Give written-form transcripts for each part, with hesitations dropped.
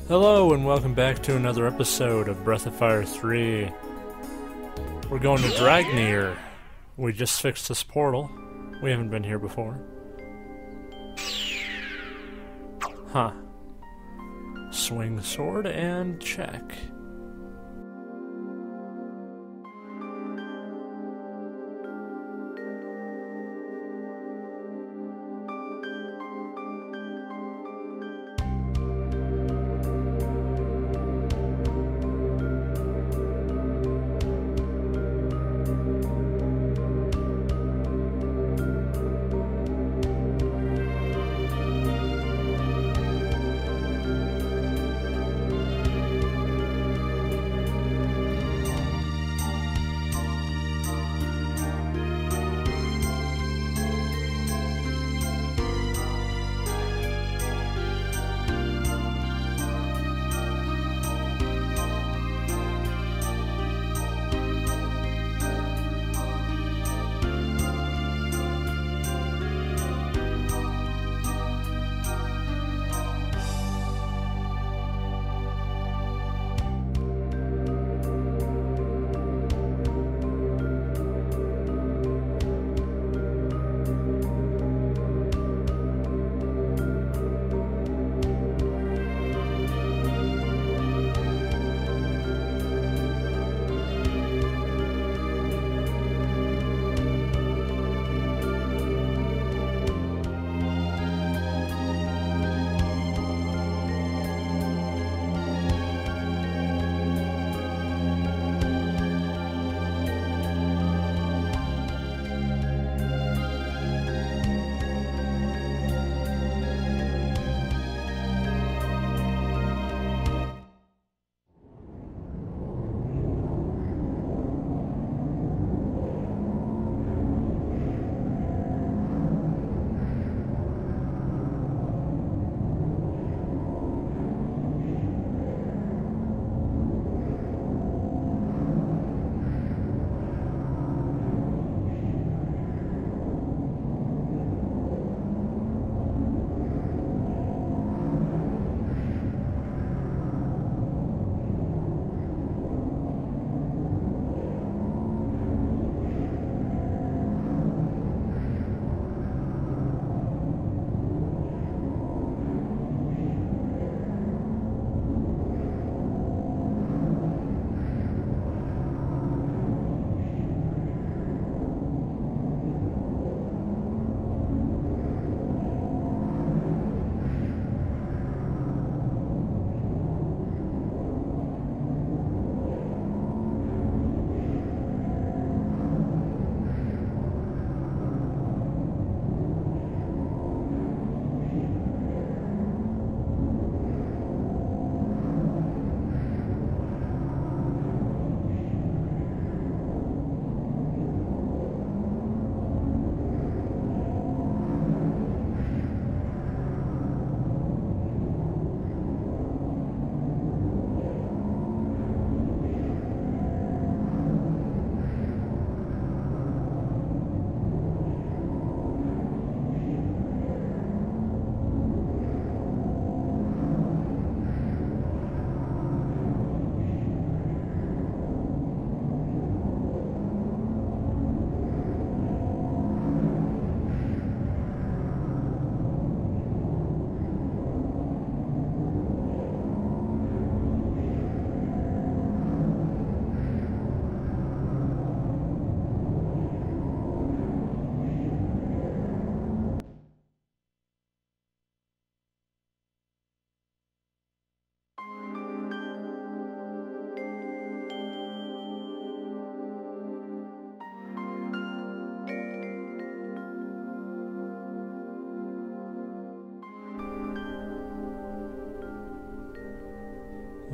Hello and welcome back to another episode of Breath of Fire 3. We're going to Dragnir. We just fixed this portal. We haven't been here before. Huh. Swing sword and check.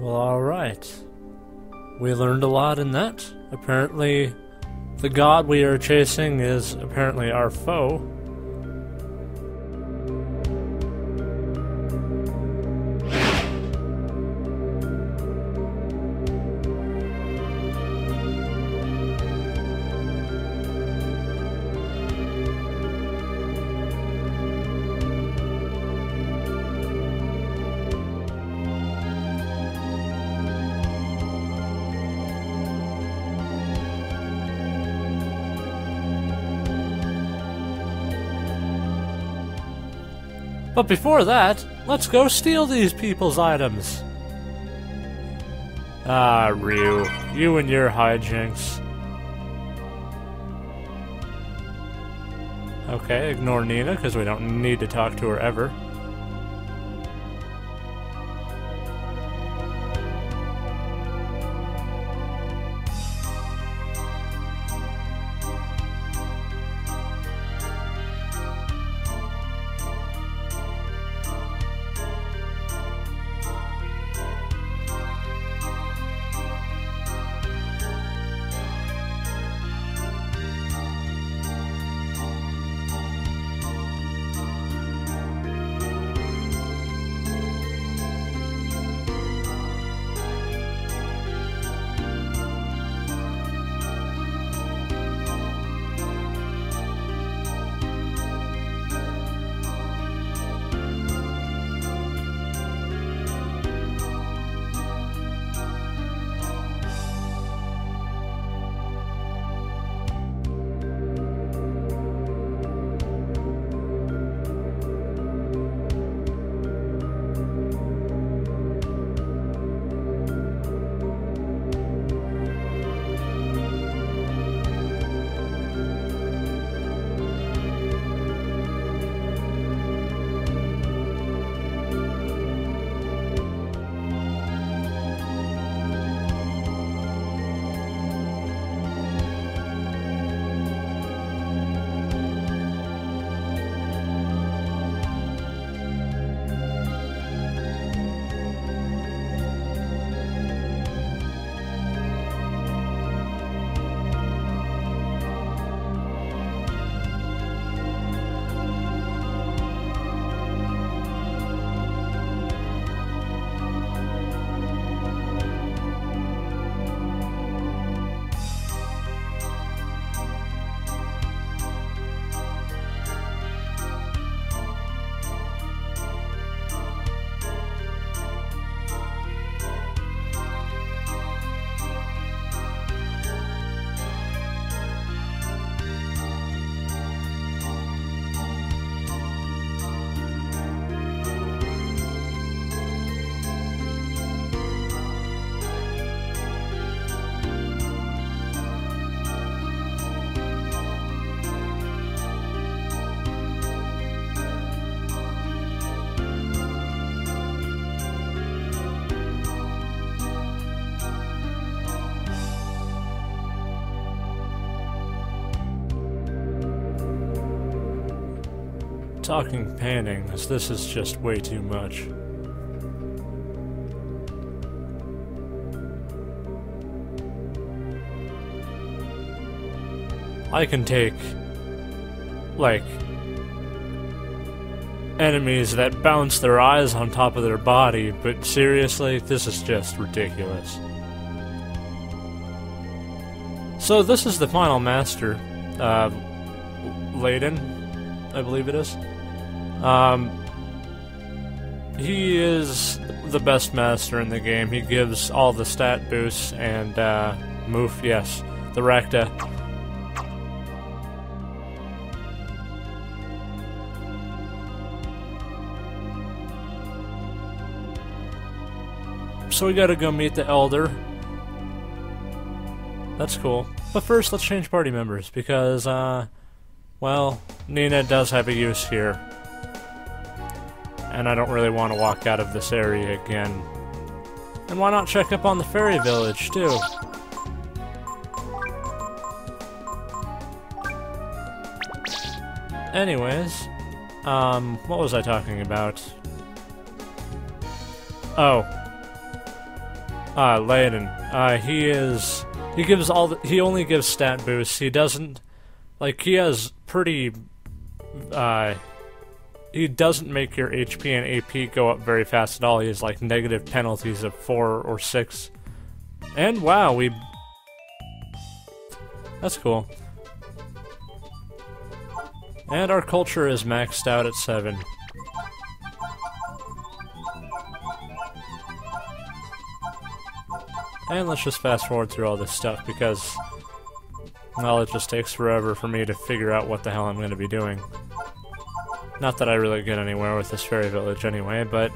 Well, alright. We learned a lot in that. Apparently, the god we are chasing is apparently our foe. But before that, let's go steal these people's items. Ah, Ryu. You and your hijinks. Okay, ignore Nina, because we don't need to talk to her ever. Talking paintings, this is just way too much. I can take, like, enemies that bounce their eyes on top of their body, but seriously, this is just ridiculous. So this is the final master, Layden, I believe it is. He is the best master in the game. He gives all the stat boosts and, move, yes, the Recta. So we gotta go meet the Elder. That's cool. But first, let's change party members, because, well, Nina does have a use here. And I don't really want to walk out of this area again. And why not check up on the fairy village, too? Anyways, what was I talking about? Oh. Layden. He only gives stat boosts. He doesn't, like, he has pretty, he doesn't make your HP and AP go up very fast at all. He has, like, negative penalties of 4 or 6. And, wow, that's cool. And our culture is maxed out at 7. And let's just fast forward through all this stuff, because, well, it just takes forever for me to figure out what the hell I'm going to be doing. Not that I really get anywhere with this fairy village anyway, but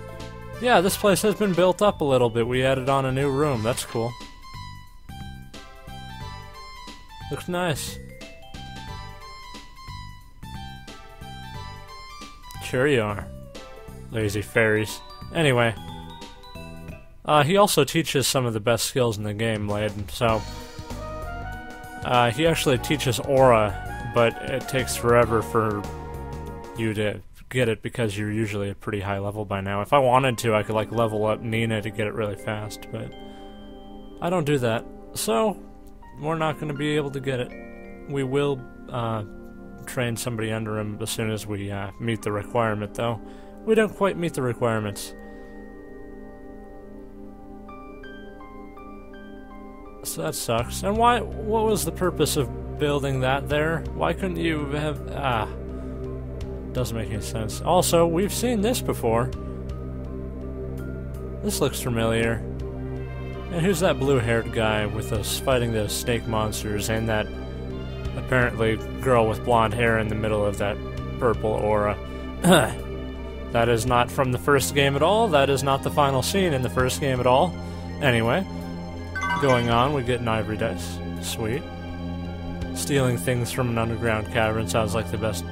yeah, this place has been built up a little bit. We added on a new room. That's cool. Looks nice. Sure you are. Lazy fairies. Anyway. He also teaches some of the best skills in the game, Layden, so... he actually teaches Aura, but it takes forever for you to get it because you're usually a pretty high level by now. If I wanted to, I could like level up Nina to get it really fast, but I don't do that. So, we're not going to be able to get it. We will train somebody under him as soon as we meet the requirement, though. We don't quite meet the requirements. So that sucks. And why? What was the purpose of building that there? Why couldn't you have... Doesn't make any sense. Also, we've seen this before. This looks familiar. And who's that blue-haired guy with us fighting those snake monsters and that apparently girl with blonde hair in the middle of that purple aura? That is not from the first game at all. That is not the final scene in the first game at all. Anyway, going on, we get an ivory dice. Sweet. Stealing things from an underground cavern sounds like the best.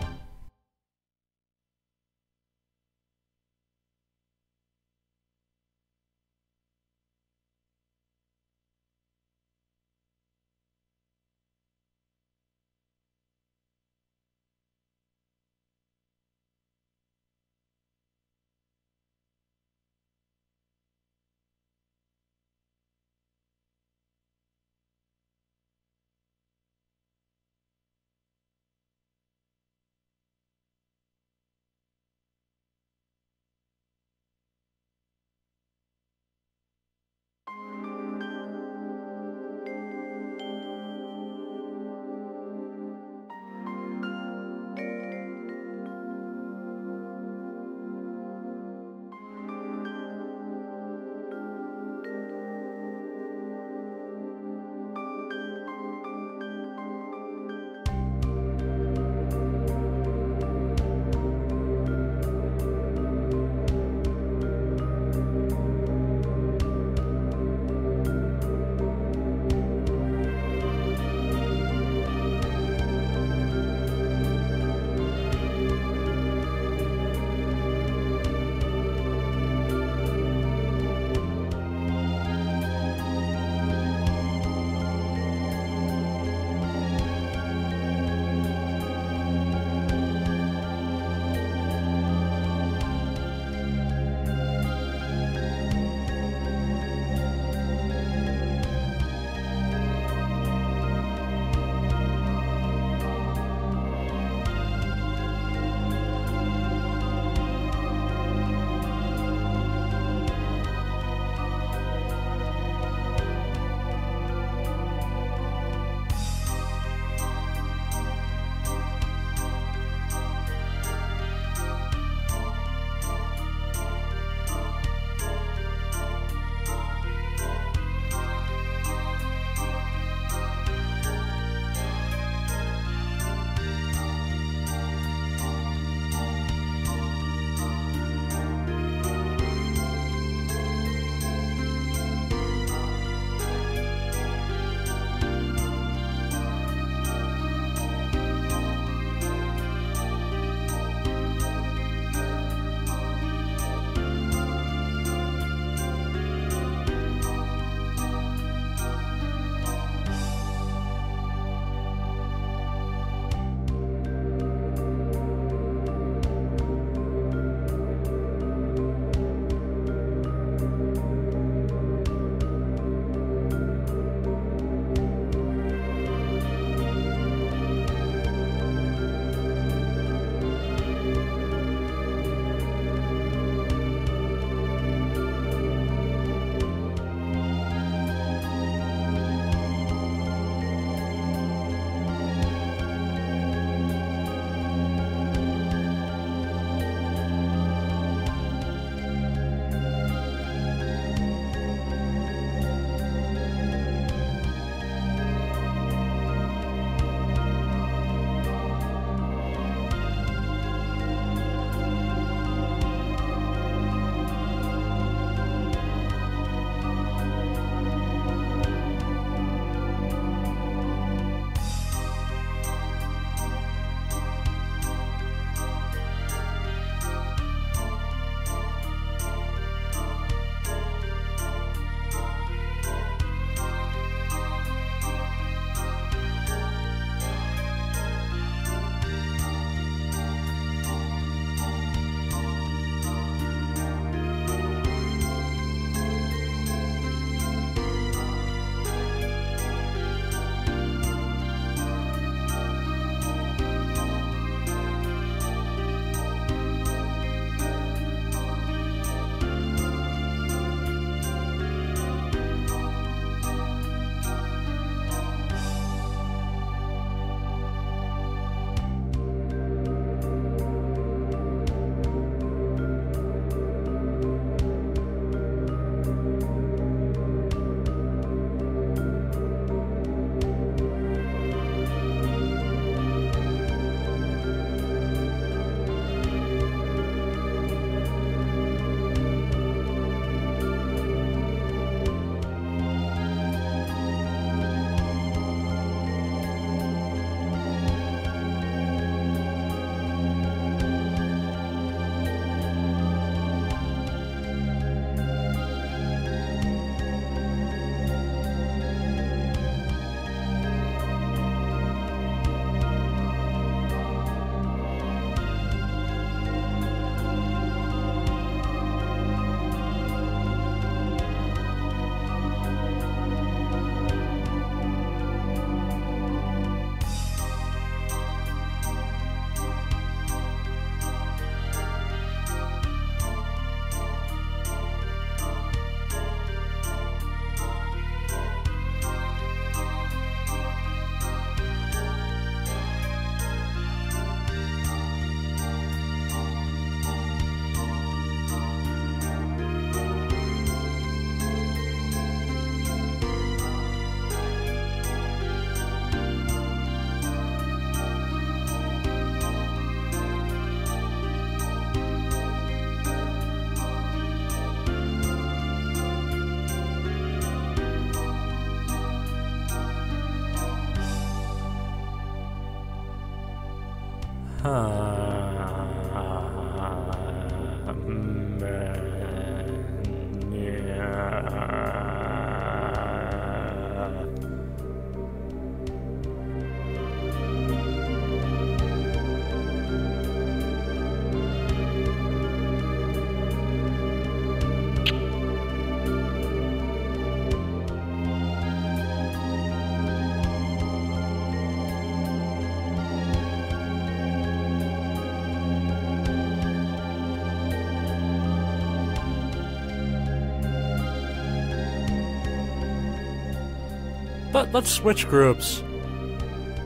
But let's switch groups.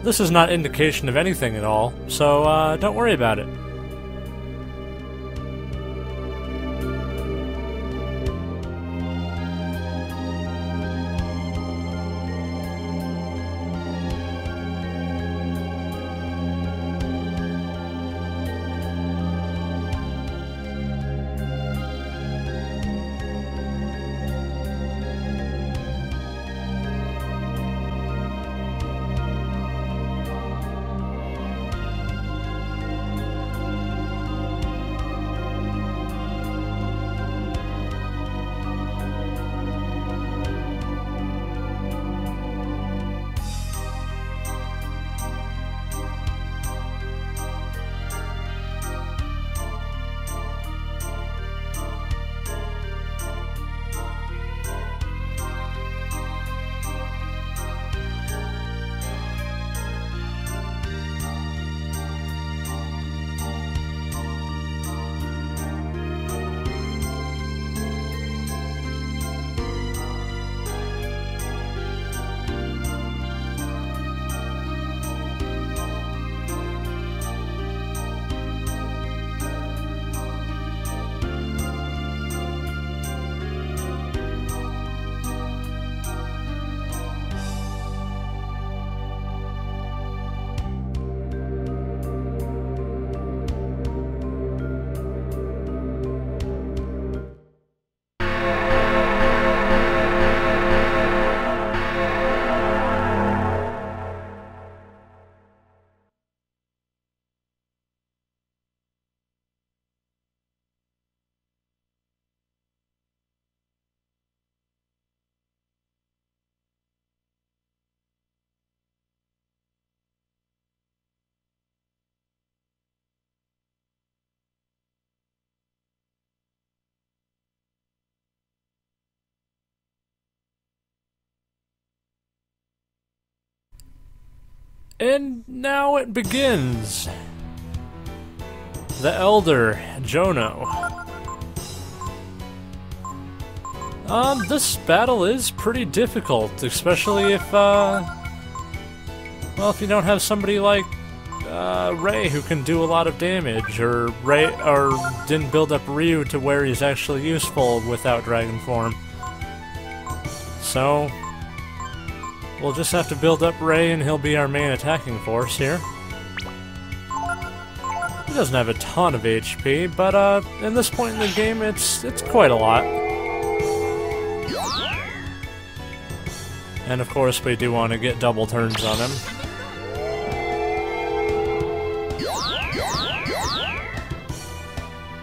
This is not indication of anything at all, so don't worry about it. And now it begins. The Elder, Jono. This battle is pretty difficult, especially if, well, if you don't have somebody like, Ray who can do a lot of damage, or didn't build up Ryu to where he's actually useful without Dragon Form. So, we'll just have to build up Ray and he'll be our main attacking force here. He doesn't have a ton of HP, but in this point in the game, it's quite a lot. And of course, we do want to get double turns on him.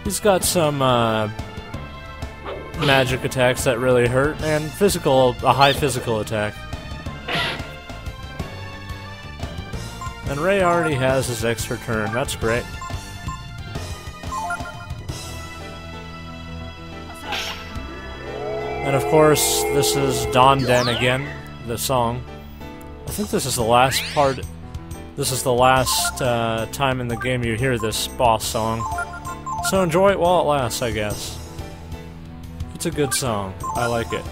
He's got some magic attacks that really hurt, and a high physical attack. And Ray already has his extra turn, that's great. And of course, this is Don Den again, the song. I think this is the last part, this is the last time in the game you hear this boss song. So enjoy it while it lasts, I guess. It's a good song, I like it.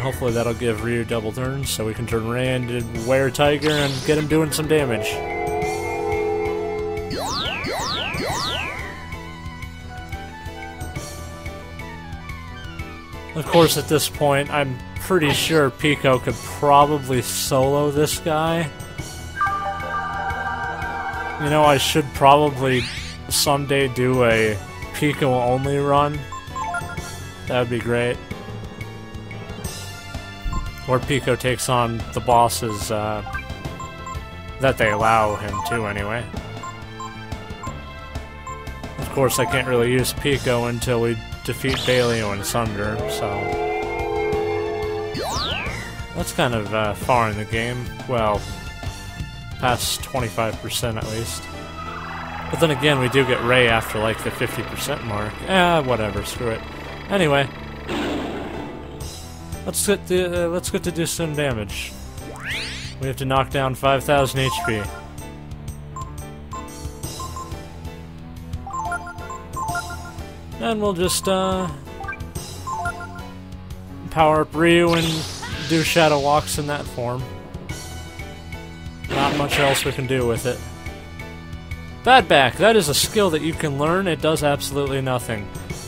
Hopefully that'll give Ryu double turns, so we can turn Ray into Were-Tiger and get him doing some damage. Of course, at this point, I'm pretty sure Pico could probably solo this guy. You know, I should probably someday do a Pico-only run. That would be great. where Pico takes on the bosses that they allow him to anyway. Of course, I can't really use Pico until we defeat Baleo and Sunder, so that's kind of far in the game. Well, past 25% at least. But then again, we do get Ray after like the 50% mark. Whatever, screw it. Anyway, let's get to do some damage. We have to knock down 5,000 HP. And we'll just power up Ryu and do shadow walks in that form. Not much else we can do with it. Bad Back, that is a skill that you can learn. It does absolutely nothing.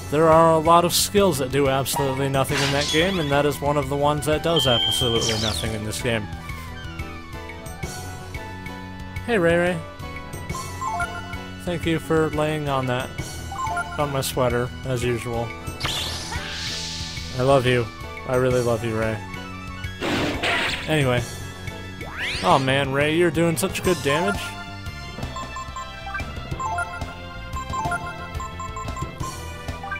There are a lot of skills that do absolutely nothing in that game, and that is one of the ones that does absolutely nothing in this game. Hey Ray Ray. Thank you for laying on that. On my sweater, as usual. I love you. I really love you, Ray. Anyway. Oh man, Ray, you're doing such good damage.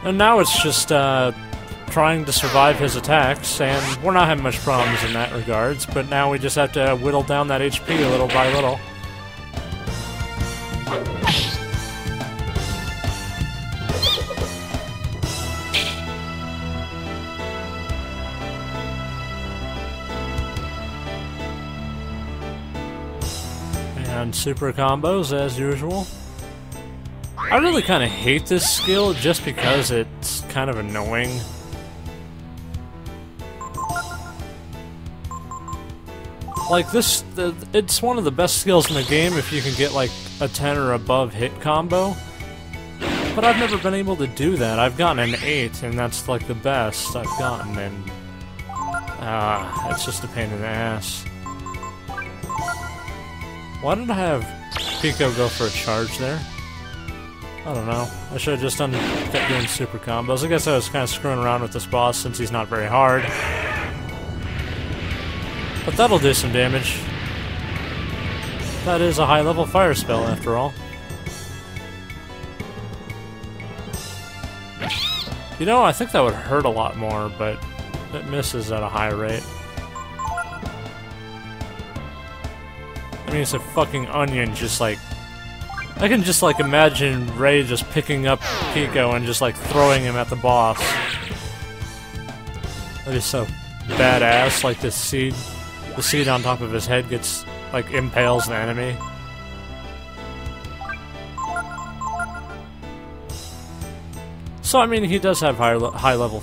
And now it's just trying to survive his attacks, and we're not having much problems in that regards, but now we just have to whittle down that HP little by little. And super combos as usual. I really kind of hate this skill just because it's kind of annoying. Like this, it's one of the best skills in the game if you can get like a 10 or above hit combo. But I've never been able to do that. I've gotten an 8 and that's like the best I've gotten, and it's just a pain in the ass. Why did I have Pico go for a charge there? I don't know. I should have just kept doing super combos. I guess I was kind of screwing around with this boss since he's not very hard. But that'll do some damage. That is a high-level fire spell, after all. You know, I think that would hurt a lot more, but it misses at a high rate. I mean, it's a fucking onion, just like... I can just, like, imagine Ray just picking up Pico and just, like, throwing him at the boss. That is so badass, like, the seed on top of his head gets, like, impales the enemy. So, I mean, he does have high-level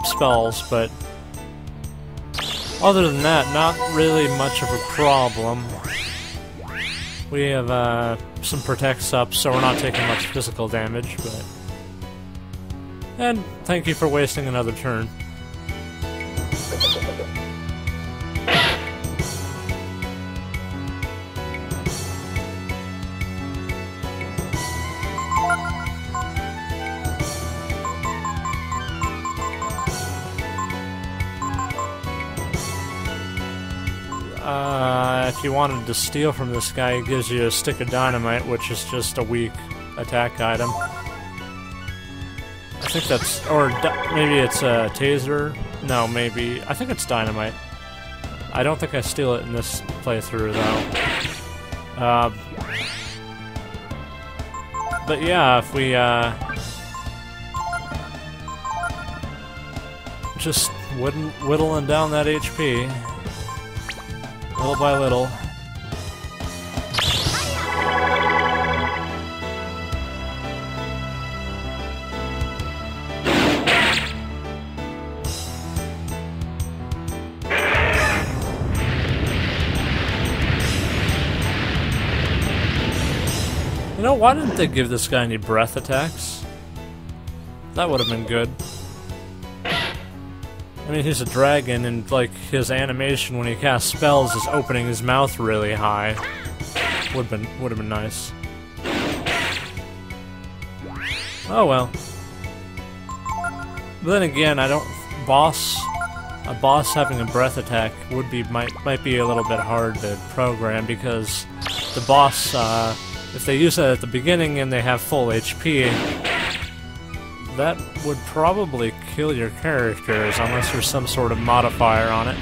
spells, but... other than that, not really much of a problem. We have some protects up, so we're not taking much physical damage, but... And thank you for wasting another turn. If you wanted to steal from this guy, he gives you a stick of dynamite, which is just a weak attack item. I think that's... or maybe it's a taser? No, maybe... I think it's dynamite. I don't think I steal it in this playthrough, though. But yeah, if we, just whittling down that HP... little by little. You know, why didn't they give this guy any breath attacks? That would have been good. I mean, he's a dragon, and, like, his animation when he casts spells is opening his mouth really high. Would have been nice. Oh well. But then again, I don't... boss a boss having a breath attack might be a little bit hard to program, because the boss, if they use it at the beginning and they have full HP, that would probably kill your characters unless there's some sort of modifier on it.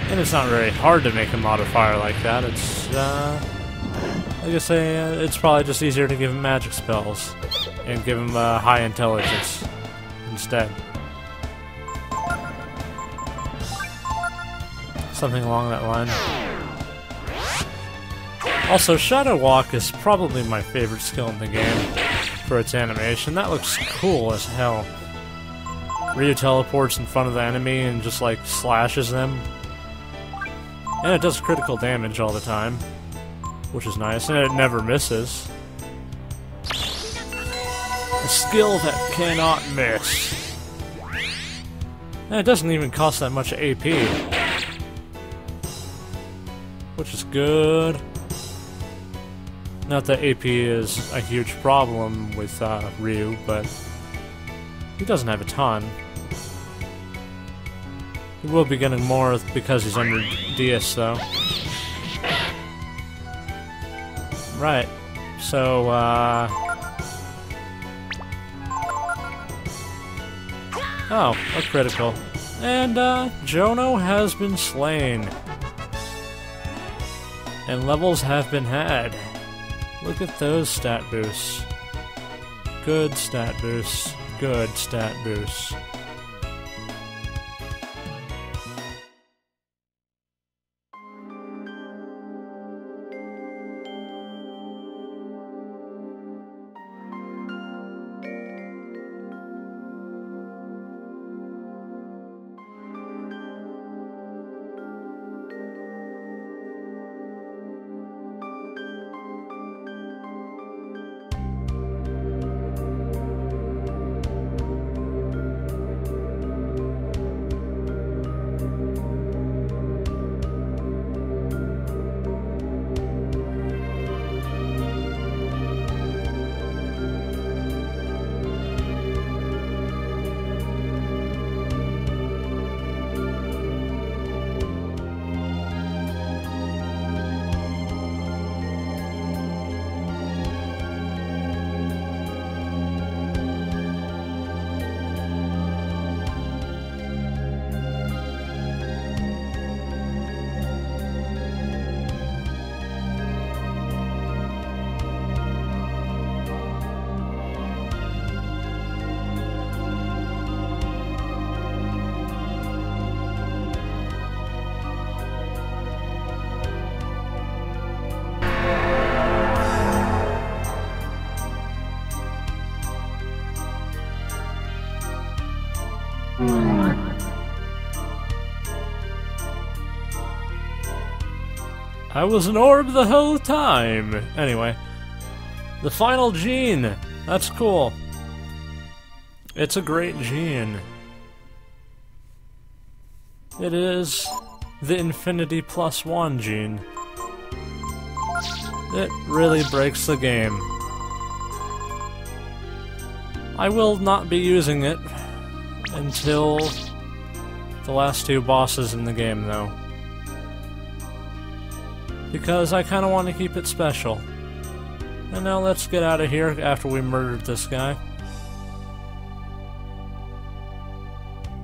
And it's not very hard to make a modifier like that. It's, like I say, it's probably just easier to give him magic spells and give him high intelligence instead. Something along that line. Also, Shadow Walk is probably my favorite skill in the game for its animation. That looks cool as hell. Ryu teleports in front of the enemy and just like slashes them. And it does critical damage all the time, which is nice, and it never misses. A skill that cannot miss. And it doesn't even cost that much AP, which is good. Not that AP is a huge problem with Ryu, but he doesn't have a ton. He will be getting more because he's under DS, though. Right. So, oh, a critical. And, Jono has been slain. And levels have been had. Look at those stat boosts. Good stat boosts. Good stat boosts. I was an orb the whole time! Anyway. The final gene! That's cool. It's a great gene. It is the Infinity +1 gene. It really breaks the game. I will not be using it until the last two bosses in the game, though. Because I kind of want to keep it special. And now let's get out of here after we murdered this guy.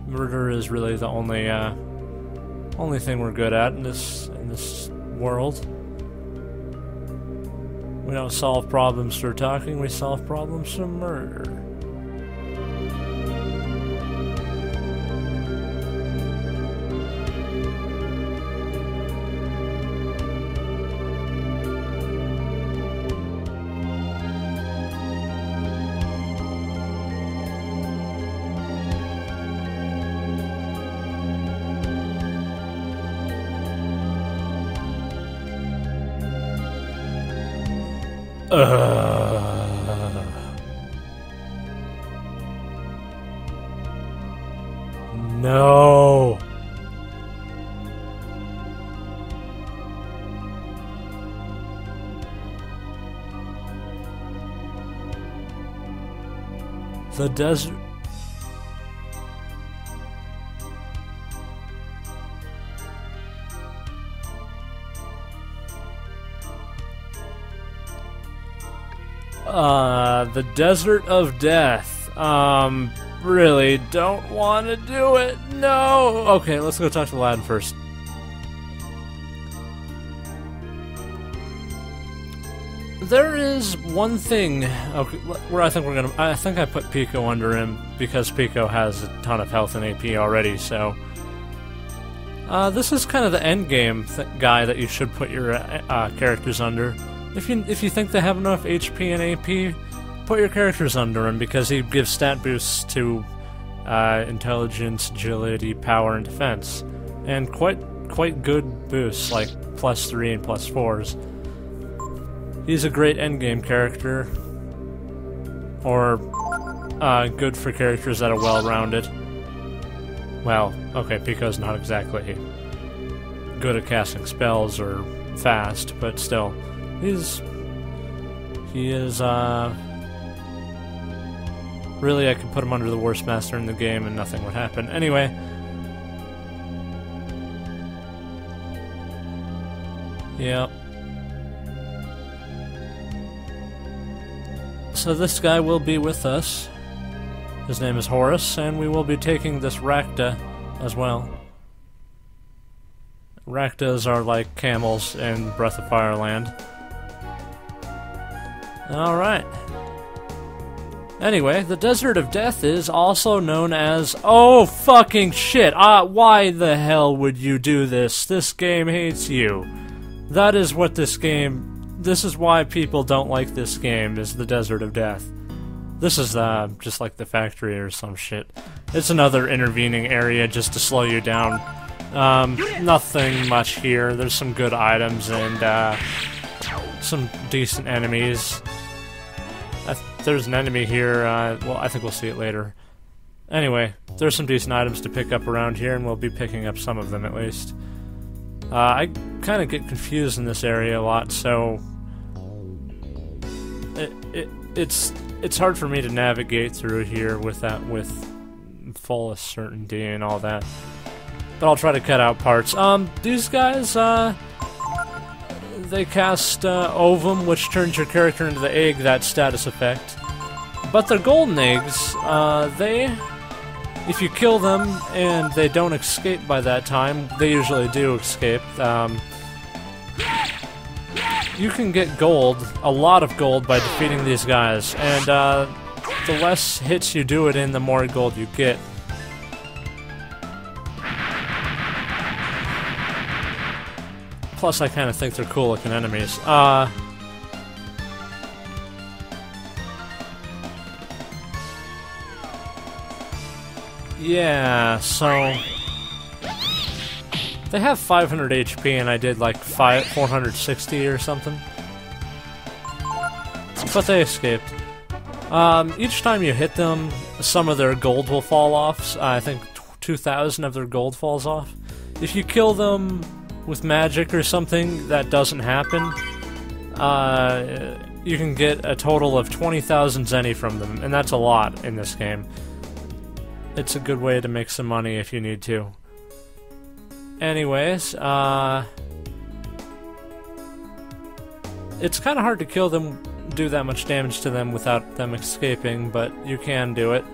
Murder is really the only thing we're good at in this world. We don't solve problems through talking, we solve problems through murder. No. The desert. The Desert of Death. Really don't want to do it. No! Okay, let's go talk to Aladdin first. There is one thing, okay, where I think I put Pico under him, because Pico has a ton of health and AP already, so... this is kind of the endgame guy that you should put your characters under. If you think they have enough HP and AP, put your characters under him, because he gives stat boosts to intelligence, agility, power, and defense. And quite good boosts, like +3 and +4s. He's a great endgame character, or good for characters that are well-rounded. Well, okay, Pico's not exactly good at casting spells or fast, but still, he is really, I could put him under the worst master in the game and nothing would happen. Anyway, yeah. So this guy will be with us. His name is Horus, and we will be taking this Rakta as well. Raktas are like camels in Breath of Fire Land. Alright. Anyway, the Desert of Death is also known as... Oh, fucking shit! Why the hell would you do this? This game hates you. That is what this game... This is why people don't like this game, is the Desert of Death. This is, just like the factory or some shit. It's another intervening area just to slow you down. Nothing much here. There's some good items and, some decent enemies. There's an enemy here, well, I think we'll see it later. Anyway, there's some decent items to pick up around here, and we'll be picking up some of them at least. I kind of get confused in this area a lot, so... It's hard for me to navigate through here with full certainty and all that. But I'll try to cut out parts. These guys, they cast Ovum, which turns your character into the egg, that status effect. But they're golden eggs. If you kill them and they don't escape by that time, they usually do escape. You can get gold, a lot of gold, by defeating these guys, and the less hits you do it in, the more gold you get. Plus, I kind of think they're cool looking enemies. Yeah, so... They have 500 HP and I did like 460 or something. But they escaped. Each time you hit them, some of their gold will fall off. I think 2,000 of their gold falls off. If you kill them with magic or something, that doesn't happen. You can get a total of 20,000 zenny from them, and that's a lot in this game. It's a good way to make some money if you need to. Anyways, it's kind of hard to kill them, do that much damage to them without them escaping, but you can do it.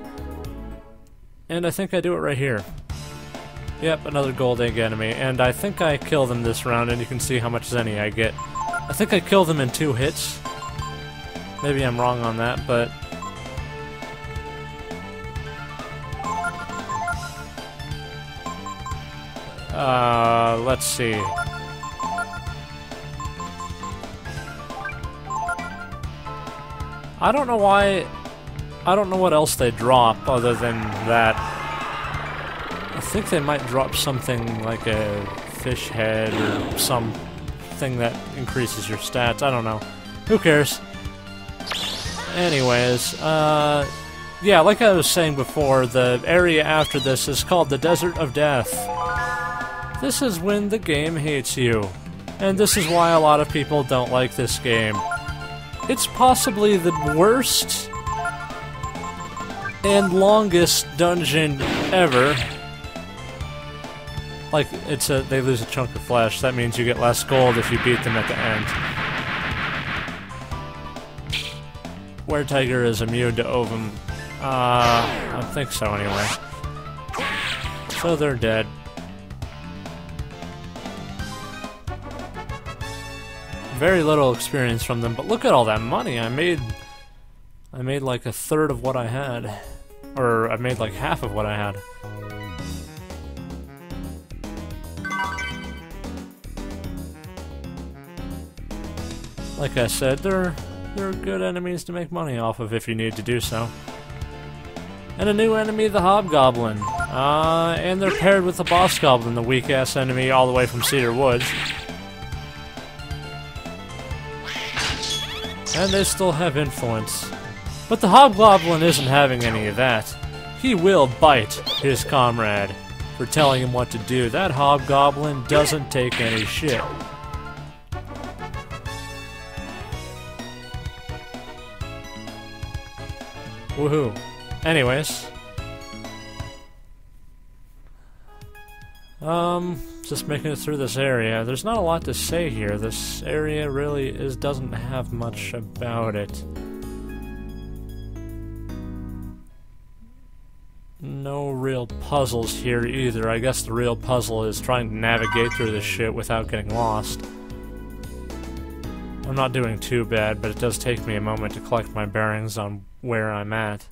And I think I do it right here. Yep, another gold egg enemy, and I think I kill them this round, and you can see how much zenny I get. I think I kill them in 2 hits. Maybe I'm wrong on that, but... let's see. I don't know why... I don't know what else they drop other than that. I think they might drop something like a fish head or something that increases your stats. I don't know. Who cares? Anyways, yeah, like I was saying before, the area after this is called the Desert of Death. This is when the game hates you. And this is why a lot of people don't like this game. It's possibly the worst and longest dungeon ever. Like, they lose a chunk of flesh. That means you get less gold if you beat them at the end. Were-Tiger is immune to ovum. I think so anyway. So they're dead. Very little experience from them, but look at all that money. I made like a third of what I had. Or I made like half of what I had. Like I said, they're good enemies to make money off of if you need to do so. And a new enemy, the Hobgoblin. And they're paired with the Boss Goblin, the weak-ass enemy all the way from Cedar Woods. And they still have influence. But the Hobgoblin isn't having any of that. He will bite his comrade for telling him what to do. That Hobgoblin doesn't take any shit. Woohoo. Anyways. Just making it through this area. There's not a lot to say here. This area really doesn't have much about it. No real puzzles here either. I guess the real puzzle is trying to navigate through this shit without getting lost. I'm not doing too bad, but it does take me a moment to collect my bearings on where I'm at.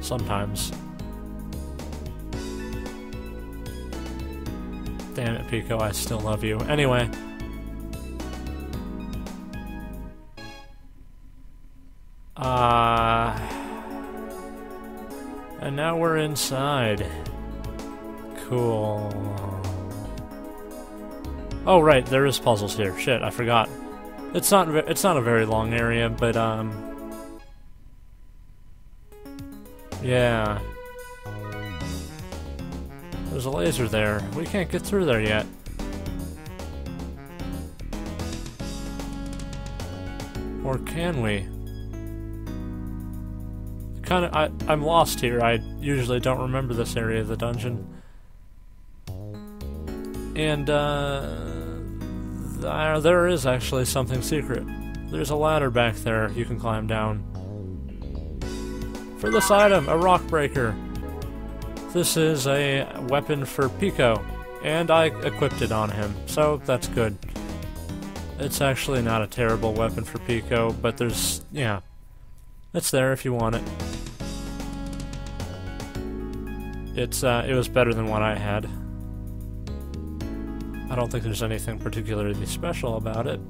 Sometimes. Damn it, Pico, I still love you. Anyway. And now we're inside. Cool. Oh, right, there is puzzles here. Shit, I forgot. It's not a very long area, but, yeah. There's a laser there. We can't get through there yet. Or can we? I'm lost here. I usually don't remember this area of the dungeon. And, there is actually something secret. There's a ladder back there you can climb down. For this item, a rock breaker. This is a weapon for Pico, and I equipped it on him, so that's good. It's actually not a terrible weapon for Pico, but yeah. It's there if you want it. It was better than what I had. I don't think there's anything particularly special about it.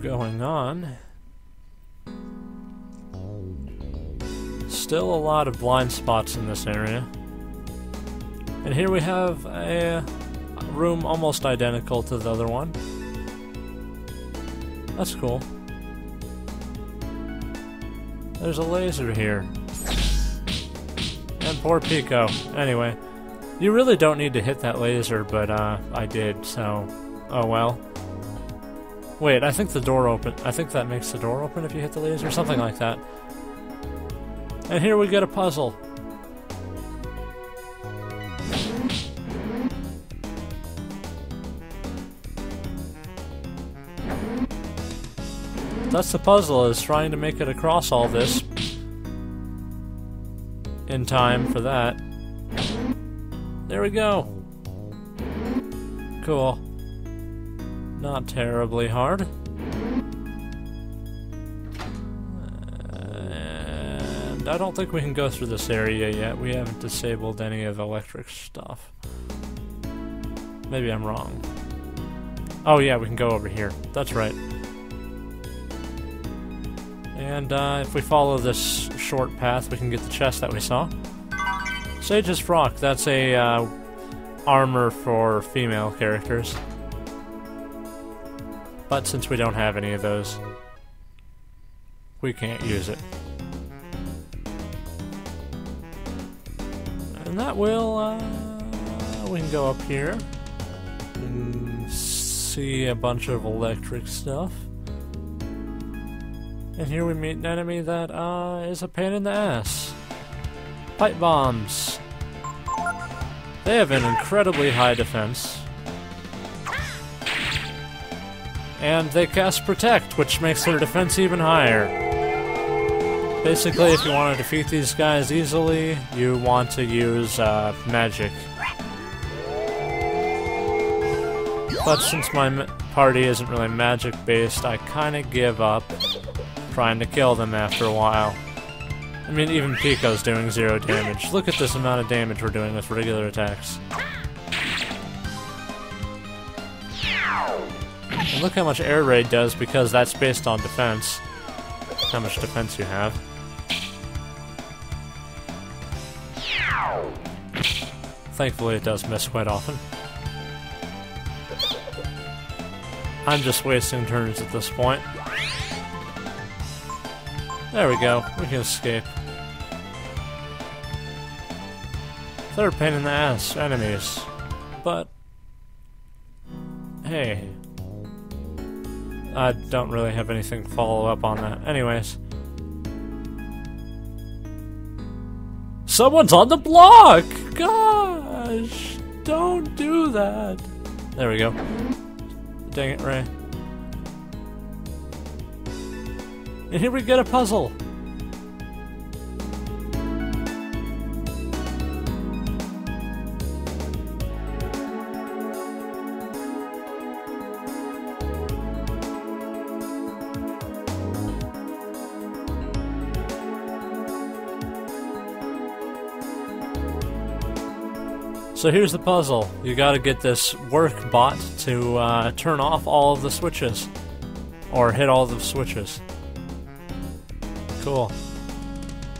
Going on. Still a lot of blind spots in this area. And here we have a room almost identical to the other one. That's cool. There's a laser here. And poor Pico. Anyway, you really don't need to hit that laser, but I did, so oh well. Wait, I think the door open. I think that makes the door open if you hit the laser, something like that. And here we get a puzzle. That's the puzzle, is trying to make it across all this in time for that. There we go. Cool. Not terribly hard. And I don't think we can go through this area yet. We haven't disabled any of the electric stuff. Maybe I'm wrong. Oh yeah, we can go over here. That's right. And if we follow this short path, we can get the chest that we saw. Sage's Frock, that's a armor for female characters. But since we don't have any of those, we can't use it. And that will, we can go up here and see a bunch of electric stuff. And here we meet an enemy that is a pain in the ass. Pipe bombs. They have an incredibly high defense. And they cast Protect, which makes their defense even higher. Basically, if you want to defeat these guys easily, you want to use magic. But since my party isn't really magic-based, I kind of give up trying to kill them after a while. I mean, even Pico's doing 0 damage. Look at this amount of damage we're doing with regular attacks. And look how much air raid does, because that's based on defense. How much defense you have. Thankfully it does miss quite often. I'm just wasting turns at this point. There we go, we can escape. They're a pain in the ass, enemies. But hey, I don't really have anything to follow up on that. Anyways. Someone's on the block! Gosh! Don't do that! There we go. Dang it, Ray. And here we get a puzzle! So here's the puzzle. You gotta get this work bot to turn off all of the switches. Or hit all the switches. Cool.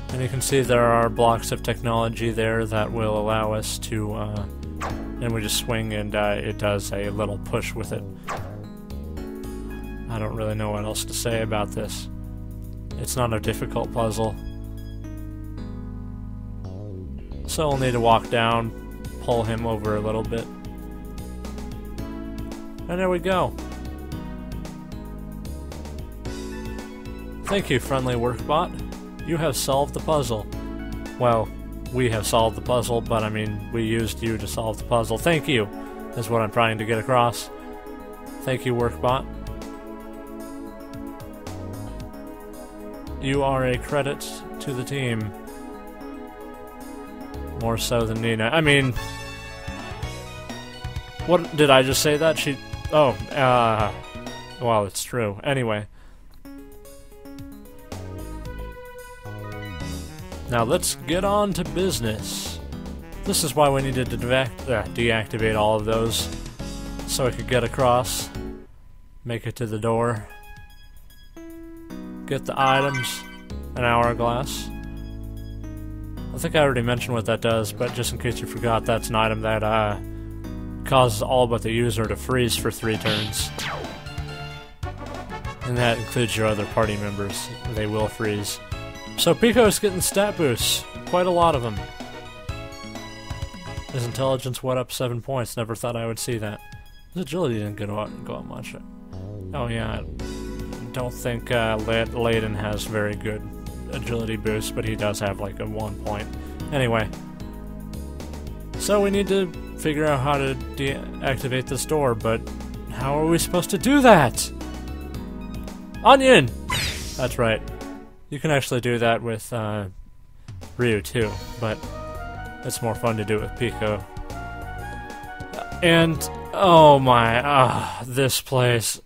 And you can see there are blocks of technology there that will allow us to, and we just swing and it does a little push with it. I don't really know what else to say about this. It's not a difficult puzzle. So we'll need to walk down, pull him over a little bit. And there we go. Thank you, friendly workbot. You have solved the puzzle. Well, we have solved the puzzle, but I mean, we used you to solve the puzzle. Thank you, is what I'm trying to get across. Thank you, workbot. You are a credit to the team. More so than Nina. I mean, what did I just say that? She... Oh, well, it's true. Anyway. Now let's get on to business. This is why we needed to deactivate all of those, so I could get across, make it to the door, get the items, an hourglass. I think I already mentioned what that does, but just in case you forgot, that's an item that causes all but the user to freeze for 3 turns. And that includes your other party members. They will freeze. So Pico's getting stat boosts. Quite a lot of them. His intelligence went up 7 points. Never thought I would see that. His agility didn't go up much. Oh yeah, I don't think Layden has very good agility boost, but he does have like a 1 point. Anyway. So we need to figure out how to deactivate this door, but how are we supposed to do that? Onion! That's right. You can actually do that with Ryu too, but it's more fun to do it with Pico. And, oh my, this place.